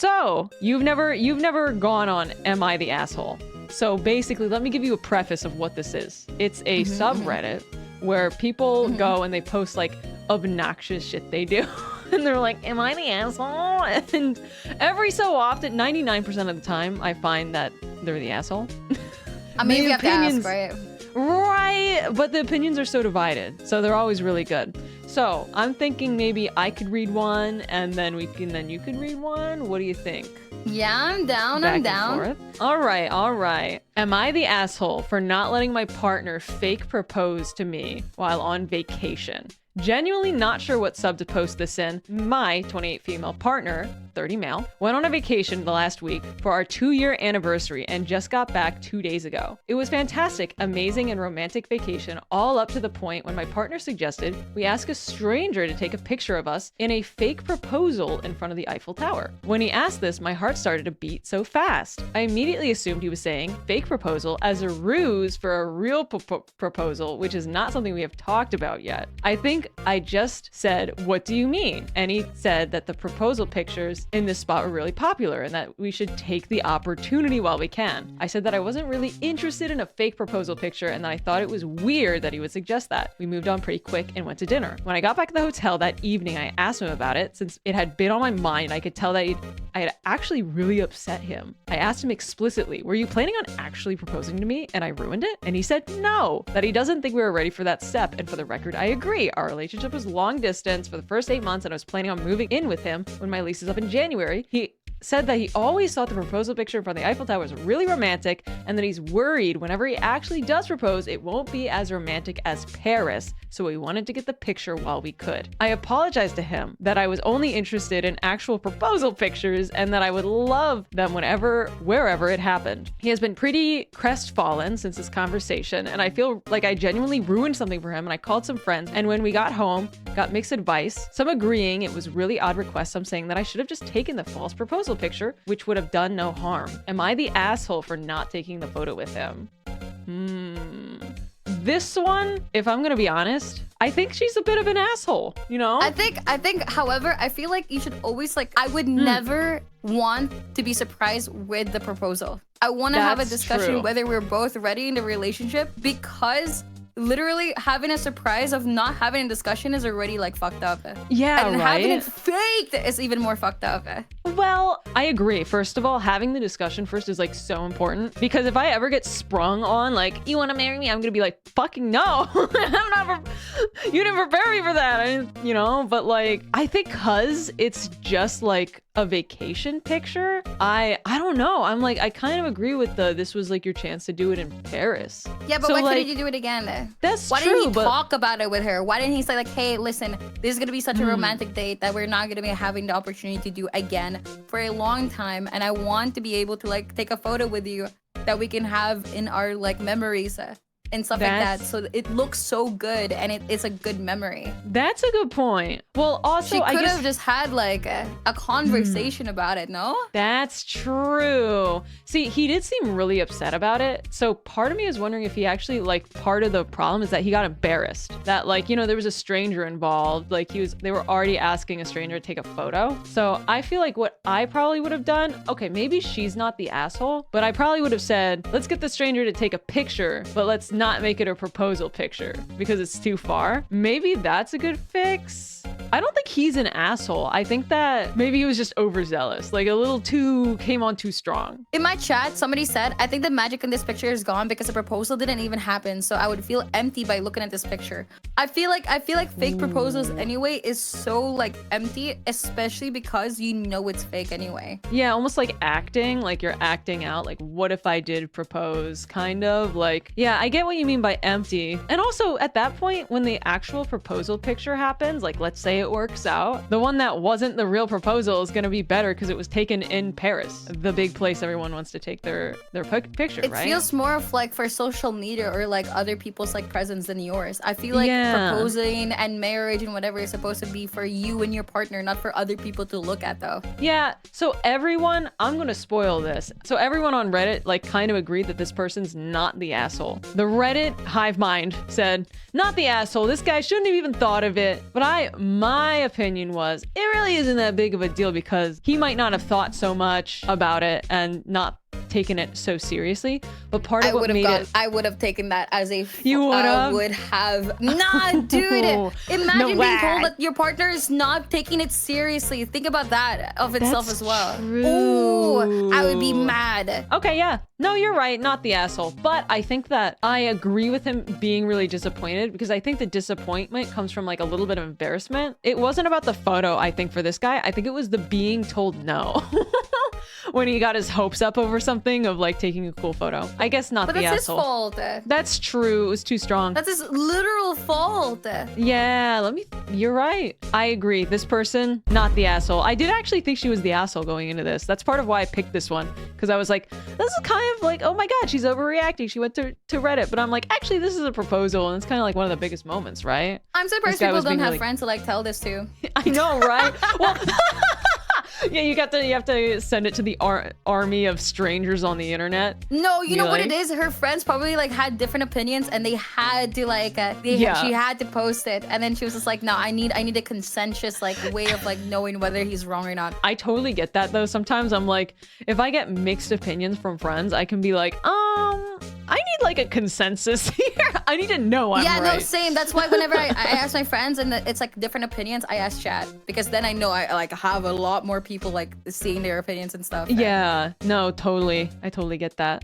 So you've never gone on Am I the Asshole? So basically, let me give you a preface of what this is. It's a subreddit where people go and they post like obnoxious shit they do. And they're like, am I the asshole? And every so often, 99% of the time, I find that they're the asshole. I mean, you have to ask, right? Right, but the opinions are so divided, so they're always really good. So I'm thinking maybe I could read one, and then you could read one. What do you think? Yeah, I'm down. Back I'm and down. forth. All right. Am I the asshole for not letting my partner fake propose to me while on vacation? Genuinely not sure what sub to post this in. My 28 female partner, 30 male, went on a vacation the last week for our 2-year anniversary and just got back 2 days ago. It was fantastic, amazing, and romantic vacation, all up to the point when my partner suggested we ask a stranger to take a picture of us in a fake proposal in front of the Eiffel Tower. When he asked this, my heart started to beat so fast. I immediately assumed he was saying fake proposal as a ruse for a real proposal, which is not something we have talked about yet. I think I just said, what do you mean? And he said that the proposal pictures in this spot were really popular and that we should take the opportunity while we can. I said that I wasn't really interested in a fake proposal picture and that I thought it was weird that he would suggest that. We moved on pretty quick and went to dinner. When I got back to the hotel that evening, I asked him about it. Since it had been on my mind, I could tell that I had actually really upset him. I asked him explicitly, were you planning on actually proposing to me and I ruined it? And he said no, that he doesn't think we were ready for that step. And for the record, I agree. Our relationship was long distance for the first 8 months and I was planning on moving in with him when my lease is up in January. He said that he always thought the proposal picture in front of the Eiffel Tower was really romantic and that he's worried whenever he actually does propose, it won't be as romantic as Paris. So we wanted to get the picture while we could. I apologized to him that I was only interested in actual proposal pictures and that I would love them wherever it happened. He has been pretty crestfallen since this conversation and I feel like I genuinely ruined something for him and I called some friends and when we got home, got mixed advice, some agreeing it was really odd request, some saying that I should have just taken the false proposal picture, which would have done no harm. Am I the asshole for not taking the photo with him? This one, if I'm gonna be honest, I think she's a bit of an asshole, you know? I think, however, I feel like you should always I would never want to be surprised with the proposal. I want to have a discussion whether we're both ready in the relationship because literally having a surprise of not having a discussion is already fucked up. Yeah, and right? having it faked is even more fucked up. Well, I agree. First of all, having the discussion first is so important because if I ever get sprung on you want to marry me, I'm gonna be like, fucking no. You didn't prepare me for that. But I think cause it's just a vacation picture, I don't know. I kind of agree with this was your chance to do it in Paris. Yeah, but why couldn't you do it again? That's why true. Why didn't he talk about it with her? Why didn't he say hey, listen, this is gonna be such a romantic date that we're not gonna be having the opportunity to do again for a long time, and I want to be able to take a photo with you that we can have in our memories and stuff like that, so it looks so good and it's a good memory. That's a good point. Well, also she could have just had a conversation about it, no? That's true. See, he did seem really upset about it, so part of me is wondering if he actually part of the problem is that he got embarrassed that there was a stranger involved, they were already asking a stranger to take a photo. So I feel what I probably would have done, okay, maybe she's not the asshole, but I probably would have said, let's get the stranger to take a picture, but let's not make it a proposal picture because it's too far. Maybe that's a good fix. I don't think he's an asshole. I think that maybe he was just overzealous, a little came on too strong. In my chat, somebody said, I think the magic in this picture is gone because the proposal didn't even happen, so I would feel empty by looking at this picture. I feel like fake proposals anyway is so empty, especially because it's fake anyway. Yeah, almost acting, you're acting out, what if I did propose, kind of yeah, I get what you mean by empty. And also at that point, when the actual proposal picture happens, let's say it works out, the one that wasn't the real proposal is going to be better because it was taken in Paris, the big place everyone wants to take their picture, right? It feels more of for social media or other people's presence than yours. I feel proposing and marriage and whatever is supposed to be for you and your partner, not for other people to look at though. Yeah, so everyone, I'm gonna spoil this. So everyone on Reddit kind of agreed that this person's not the asshole. The Reddit hive mind said, not the asshole. This guy shouldn't have even thought of it. But my opinion was, it really isn't that big of a deal because he might not have thought so much about it and not taken it so seriously. But part of what made it... I would have taken that as a... You would have? I would have... Nah, dude. Imagine being told that your partner is not taking it seriously. Think about that of itself as well. True. Ooh, I would be mad. Okay, yeah. No, you're right. Not the asshole. But I think that I agree with him being really disappointed because I think the disappointment comes from like a little bit of embarrassment. It wasn't about the photo, I think, for this guy. I think it was the being told no. When he got his hopes up over something of like taking a cool photo. I guess not the asshole. But that's his fault. That's true. It was too strong. That's his literal fault. Yeah, you're right. I agree. This person, not the asshole. I did actually think she was the asshole going into this. That's part of why I picked this one. Because I was like, this is kind of like, oh my God, she's overreacting. She went to Reddit. But I'm like, actually, this is a proposal. And it's kind of like one of the biggest moments, right? I'm surprised people don't have friends to like tell this to. I know, right? Well... Yeah, you have to send it to the army of strangers on the internet. No, you know what it is? Her friends probably like had different opinions, and they had to like she had to post it, and then she was just like, no, I need a consensus like way of like knowing whether he's wrong or not. I totally get that though. Sometimes I'm like, if I get mixed opinions from friends, I can be like, I need like a consensus here. I need to know I'm right. Yeah, no, same. That's why whenever I ask my friends and it's like different opinions, I ask chat because then I know I like have a lot more people like seeing their opinions and stuff. Yeah, no, totally. I totally get that.